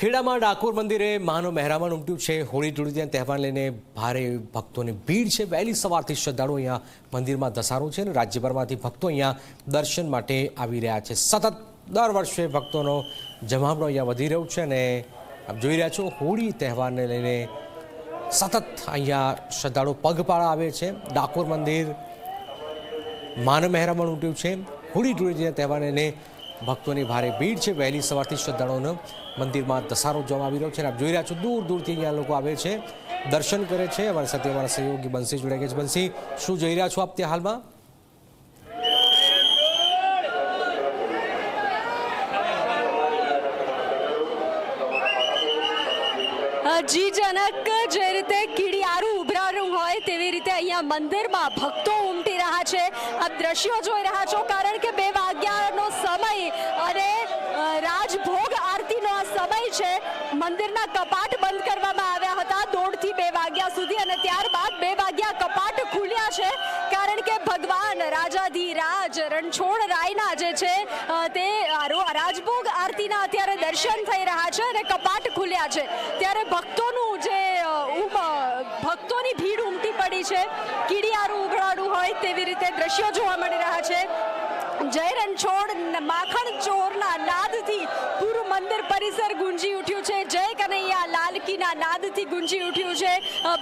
ખેડામાં ડાકોર મંદિરે માનો મહેરામણ ઉમટ્યું છે। હોળી ધૂળેટીના તહેવાર લઈને ભારે ભક્તોની ભીડ છે। વહેલી સવારથી શ્રદ્ધાળુઓ અહીંયા મંદિરમાં ધસારો છે અને રાજ્યભરમાંથી ભક્તો અહીંયા દર્શન માટે આવી રહ્યા છે। સતત દર વર્ષે ભક્તોનો જમાવડો અહીંયા વધી રહ્યો છે અને આપ જોઈ રહ્યા છો હોળી તહેવારને લઈને સતત અહીંયા શ્રદ્ધાળુઓ પગપાળા આવે છે। ડાકોર મંદિર માનો મહેરામણ ઉમટ્યું છે। હોળી ધૂળેટીના તહેવારને લઈને ભક્તોની ભારે ભીડ છે। વહેલી સવારથી શ્રદ્ધાળુઓનો મંદિરમાં ધસારો જોવા આવી રહ્યો છે। આપ જોઈ રહ્યા છો દૂર દૂરથી અહીંયા લોકો આવે છે, દર્શન કરે છે। અમારી સાથે અમારા સહયોગી બંસી જોડાઈ ગયા છે। બંસી, શું જોઈ રહ્યા છો આપ ત્યાં હાલમાં? જી જનક, જે રીતે કીડિયારું ઉભરાણું હોય તેવી રીતે અહીંયા મંદિરમાં ભક્તો ઉમટી રહ્યા છે। આપ દ્રશ્યો જોઈ રહ્યા છો, કારણ કે 2 વાગ્યાનો સમય અને રાજભોગ આરતીનો આ સમય છે। મંદિરના કપાટ બંધ કરવામાં આવ્યા હતા 1:30 થી 2 વાગ્યા સુધી અને ત્યારબાદ 2 વાગ્યા કપાટ ખુલ્યા છે, કારણ કે ભગવાન રાજાધિરાજ રણછોડરાયના જે છે તે રાજભોગ આરતીના અત્યારે દર્શન થઈ રહ્યા છે અને કપાટ ખુલ્યા છે। ત્યારે ભક્તોની ભીડ ઉમટી પડી છે। કીડિયારું ઉભરાણું હોય તેવી રીતે દ્રશ્યો જોવા મળી રહ્યા છે। જય રણછોડ માખણ ચોરના નાદથી પૂરું મંદિર પરિસર ગુંજી ઉઠ્યું છે। જય કનૈયા લાલકીના નાદથી ગુંજી ઉઠ્યું છે।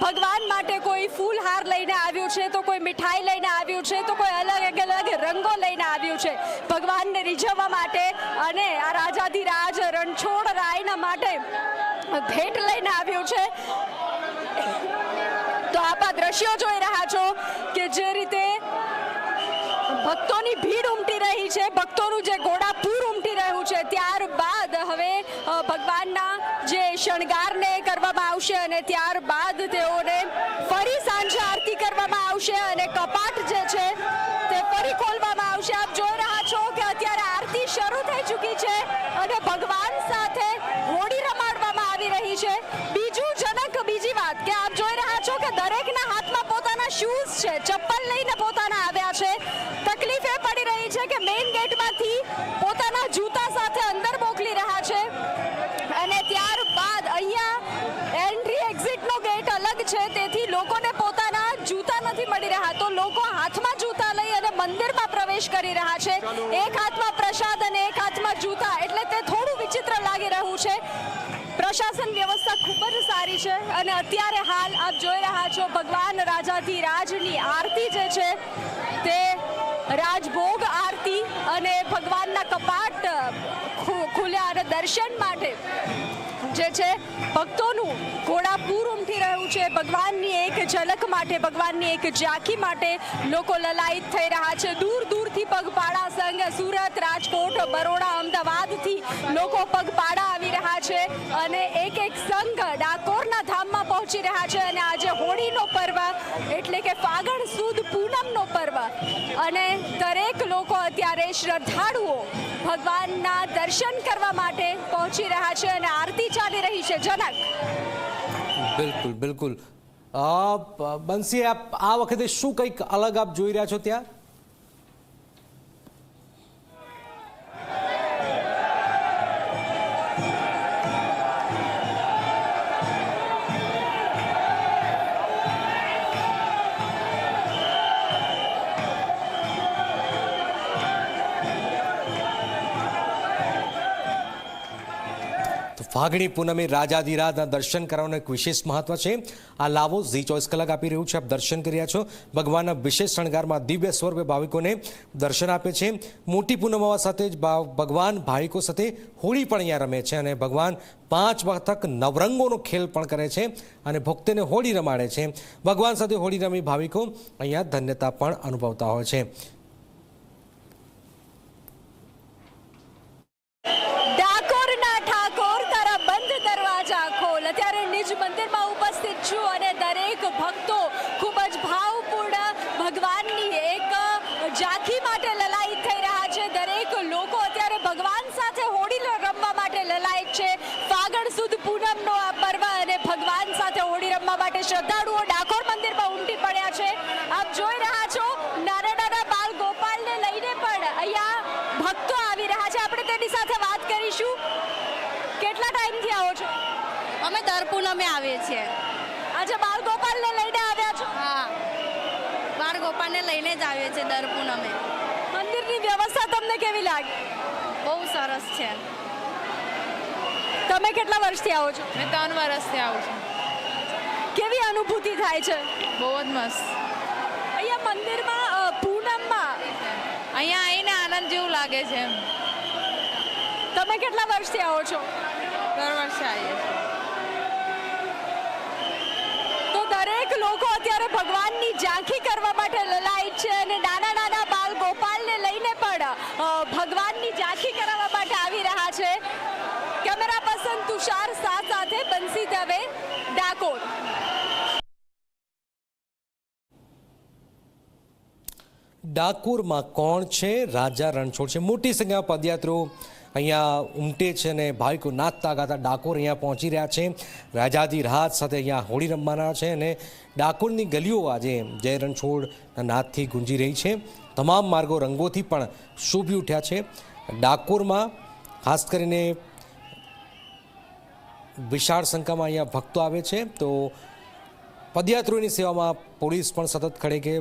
ભગવાન માટે કોઈ ફૂલહાર લઈને આવ્યું છે, તો કોઈ મીઠાઈ લઈને આવ્યું છે, તો કોઈ અલગ અલગ રંગો લઈને આવ્યું છે ભગવાનને રીઝવવા માટે અને આ રાજાધિરાજ રણછોડરાયના માટે ભેટ લઈને આવ્યું છે। તો આપ આ દ્રશ્યો જોઈ રહ્યા છો કે જે રીતે ભક્તોની ભીડ ઉમટી રહી છે, ભક્તોનું જે ઘોડાપૂર ઉમટી રહ્યું છે। ત્યારબાદ હવે ભગવાનના જે શણગારને કરવામાં આવશે અને ત્યારબાદ તેઓને ફરી સાંજે આરતી કરવામાં આવશે અને કપાટ જે છે તે ફરી ખોલવામાં આવશે। આપ જોઈ રહ્યા છો કે અત્યારે આરતી શરૂ થઈ ચૂકી છે અને ભગવાન સાથે હોળી રમાડવામાં આવી રહી છે। બીજી વાત કે આપ જોઈ રહ્યા છો કે દરેકના હાથમાં પોતાના શૂઝ છે, ચપ્પલ લઈને પોતાના આવ્યા છે। તકલીફ એ પડી રહી છે કે મેઇન ગેટમાંથી પોતાના જૂતા સાથે અંદર મોકલી રહ્યા છે અને ત્યારબાદ અહીંયા એન્ટ્રી એક્ઝિટનો ગેટ અલગ છે, તેથી લોકોને પોતાના જૂતા નથી મળી રહ્યા, તો લોકો હાથમાં જૂતા લઈ અને મંદિરમાં પ્રવેશ કરી રહ્યા છે। એક હાથમાં પ્રસાદ અને એક હાથમાં જૂતા, એટલે તે થોડું વિચિત્ર લાગી રહ્યું છે। પ્રશાસન વ્યવસ્થા ખૂબ જ સારી છે અને અત્યારે હાલ આપ જોઈ રહ્યા છો ભગવાન રાજાધિરાજની આરતી જે છે તે રાજભોગ આરતી અને ભગવાનના કપાટ ખુલ્યા અને દર્શન માટે જે છે ભક્તોનું ઘોડાપૂર ઉમટી રહ્યું છે। ભગવાનની એક ઝલક માટે, ભગવાનની એક ઝાંખી માટે લોકો લલાયિત થઈ રહ્યા છે। દૂર દૂરથી પગપાળા સંઘ સુરત, રાજકોટ, બરોડા, અમદાવાદથી લોકો પગપાળા આવી રહ્યા છે અને એક સંઘ ડાકોરના ધામમાં પહોંચી રહ્યા છે અને આજે હોળીનો પર્વ એટલે કે ફાગણ સુદ પૂનમનો પર્વ અને દરેક લોકો અત્યારે શ્રદ્ધાળુઓ ભગવાનના દર્શન કરવા માટે પહોંચી રહ્યા છે અને આરતી ચાલી રહી છે। જનક, બિલકુલ બિલકુલ। બંસી, આપ આ વખતે શું કંઈક અલગ આપ જોઈ રહ્યા છો ત્યાં? ફાગણી પૂનમે રાજાધિરાજના દર્શન કરવાનું એક વિશેષ મહત્વ છે। આ લાવો ઝી 24 કલાક આપી રહ્યું છે। આપ દર્શન કરી રહ્યા છો ભગવાનના વિશેષ શણગારમાં દિવ્ય સ્વરૂપે ભાવિકોને દર્શન આપે છે। મોટી પૂનમ હોવા સાથે જ ભગવાન ભાવિકો સાથે હોળી પણ અહીંયા રમે છે અને ભગવાન 5 વખત નવરંગોનો ખેલ પણ કરે છે અને ભક્તોને હોળી રમાડે છે। ભગવાન સાથે હોળી રમી ભાવિકો અહીંયા ધન્યતા પણ અનુભવતા હોય છે। મંદિરમાં ઉપસ્થિત છું અને દરેક ભક્તો ખૂબ જ ભાવપૂર્ણ ભગવાનની એક ઝાંખી માટે લલાયિત થઈ રહ્યા છે। દરેક લોકો અત્યારે ભગવાન સાથે હોળી રમવા માટે લલાયિત છે। ફાગણ સુદ પૂનમનો આ પર્વ અને ભગવાન સાથે હોળી રમવા માટે શ્રદ્ધાળુઓ ડાકોર મંદિરમાં ઉમટી પડ્યા છે। આપ જોઈ રહ્યા છો નાના નાના બાળ ટાઈમથી આવો છો? અમે દર પૂનમે આવીએ છીએ. આજે બાળ ગોપાલને લઈને આવ્યા છો? હા, બાળ ગોપાલને લઈને જ આવીએ છીએ દર પૂનમે. મંદિરની વ્યવસ્થા તમને કેવી લાગી? બહુ સરસ છે. તમે કેટલા વર્ષથી આવો છો? મેં 3 વર્ષથી આવું છું. કેવી અનુભૂતિ થાય છે? બહુ જ મસ્ત. અહીંયા મંદિરમાં પૂનમમાં અહીંયા આવીને આનંદ જેવું લાગે છે. તમે કેટલા વર્ષથી આવો છો? દર વર્ષે આવીએ છીએ. તો દરેક લોકો અત્યારે ભગવાનની ઝાંખી કરવા માટે લલાયત છે અને નાના નાના બાળ ગોપાલને લઈને પણ ભગવાનની ઝાંખી કરાવવા માટે આવી રહ્યા છે. કેમેરા પર્સન તુષાર સાથે બંસી દવે, ડાકોર. ડાકોરમાં કોણ છે? રાજા રણછોડ છે. મોટી સંખ્યામાં પદયાત્રીઓ અહીંયા ઉમટે છે અને ભાવિકો નાચતા ગાતા ડાકોર અહીંયા પહોંચી રહ્યા છે. રાજાધિરાજ સાથે અહીંયા હોળી રમવાના છે અને ડાકોરની ગલીઓ આજે જય રણછોડના નાદથી ગુંજી રહી છે. તમામ માર્ગો રંગોથી પણ શોભી ઉઠ્યા છે. ડાકોરમાં ખાસ કરીને વિશાળ સંખ્યામાં અહીંયા ભક્તો આવે છે. તો પદયાત્રીઓની સેવામાં પોલીસ પણ સતત ખડે કે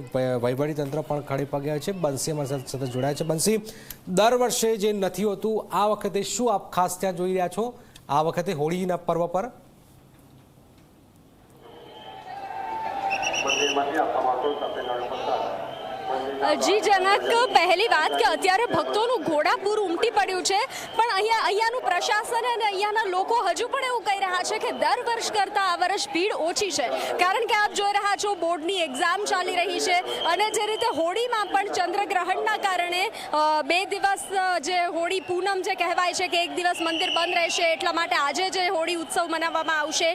વહીવટીતંત્ર પણ ખડે પગ્યા છે. બંસી અમારી સાથે સતત જોડાયા છે. બંસી, દર વર્ષે જે નથી હોતું આ વખતે શું આપ ખાસ ત્યાં જોઈ રહ્યા છો આ વખતે હોળીના પર્વ પર? જી જનક, પહેલી વાત કે અત્યારે ભક્તોનું ઘોડાપૂર ઉમટી પડ્યું છે, પણ અહીંયાનું પ્રશાસન અને અહીંયાના લોકો હજુ પણ એવું કહી રહ્યા છે કે દર વર્ષ કરતાં આ વર્ષ ભીડ ઓછી છે. કારણ કે આપ જોઈ રહ્યા છો બોર્ડની એક્ઝામ ચાલી રહી છે અને જે રીતે હોળીમાં પણ ચંદ્રગ્રહણના કારણે 2 દિવસ જે હોળી પૂનમ જે કહેવાય છે કે એક દિવસ મંદિર બંધ રહેશે, એટલા માટે આજે જે હોળી ઉત્સવ મનાવવામાં આવશે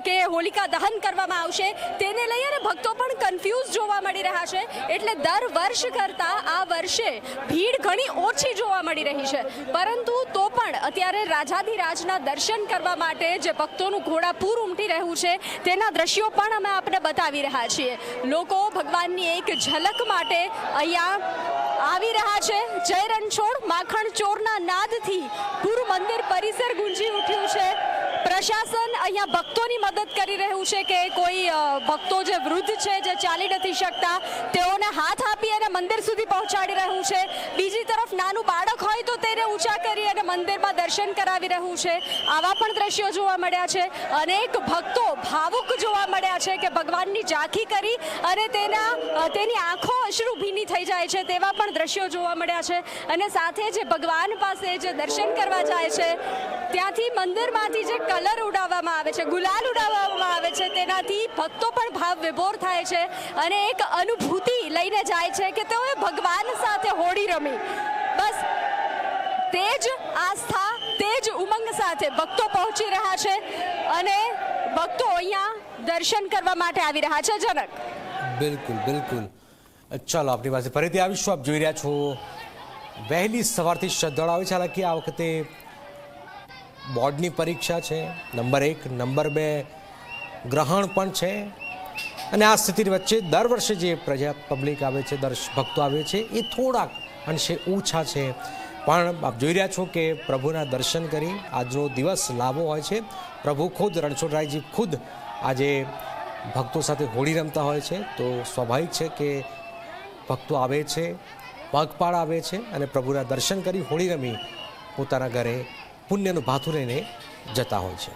કે હોલિકા દહન કરવામાં આવશે તેને લઈ અને ભક્તો પણ કન્ફ્યુઝ જોવા મળી રહ્યા છે. એટલે દર વર્ષ કરતા આ વર્ષે ભીડ ઘણી ઓછી જોવા મળી રહી છે, પરંતુ તો પણ અત્યારે રાજાધિરાજના દર્શન કરવા માટે જે ભક્તોનું ઘોડાપૂર ઉમટી રહ્યું છે તેના દ્રશ્યો પણ અમે આપને બતાવી રહ્યા છીએ. લોકો ભગવાનની એક ઝલક માટે અહીંયા આવી રહ્યા છે. જય રણછોડ માખણ ચોરના નાદથી પૂરું મંદિર પરિસર ગુંજી ઉઠ્યું છે. પ્રશાસન અહીંયા ભક્તોની મદદ કરી રહ્યું છે કે કોઈ ભક્તો જે વૃદ્ધ છે, જે ચાલી નથી શકતા, તેઓને હાથ આપી અને મંદિર સુધી પહોંચાડી રહ્યું છે. બીજી તરફ નાનું બાળક હોય તો તેને ઊંચા કરી અને મંદિરમાં દર્શન કરાવી રહ્યું છે. આવા પણ દ્રશ્યો જોવા મળ્યા છે. અનેક ભક્તો ભાવુક જોવા મળ્યા છે કે ભગવાનની ઝાંખી કરી અને તેની આંખો અશ્રુ ભીની થઈ જાય છે તેવા પણ દ્રશ્યો જોવા મળ્યા છે. અને સાથે જે ભગવાન પાસે જે દર્શન કરવા જાય છે ત્યાંથી મંદિરમાંથી જે કલર ઉડાવવામાં આવે છે, ગુલાલ ઉડાવવામાં આવે છે, તેનાથી ભક્તો પણ ભાવ વિભોર થાય છે અને એક અનુભૂતિ લઈને જાય છે કે તેઓએ ભગવાન સાથે હોળી રમી. બસ તે જ આસ્થા, તે જ ઉમંગ સાથે ભક્તો પહોંચી રહ્યા છે અને ભક્તો અહીંયા દર્શન કરવા માટે આવી રહ્યા છે. જનક, બિલકુલ બિલકુલ. ચાલો આપણી પાસે ફરીથી આવીશું. આપ જોઈ રહ્યા છો વહેલી સવારથી શ્રદ્ધાળુ આવે છે. હાલાકી આ વખતે બોર્ડની પરીક્ષા છે, નંબર 1, નંબર 2 ગ્રહણ પણ છે અને આ સ્થિતિ વચ્ચે દર વર્ષે જે પબ્લિક આવે છે, ભક્તો આવે છે એ થોડાક અંશે ઓછા છે. પણ આપ જોઈ રહ્યા છો કે પ્રભુના દર્શન કરી આજનો દિવસ લાવો હોય છે. પ્રભુ ખુદ રણછોડરાયજી ખુદ આજે ભક્તો સાથે હોળી રમતા હોય છે, તો સ્વાભાવિક છે કે ભક્તો આવે છે, પગપાળા આવે છે અને પ્રભુના દર્શન કરી હોળી રમી પોતાના ઘરે પુણ્યનું ભાથું લઈને જતા હોય છે.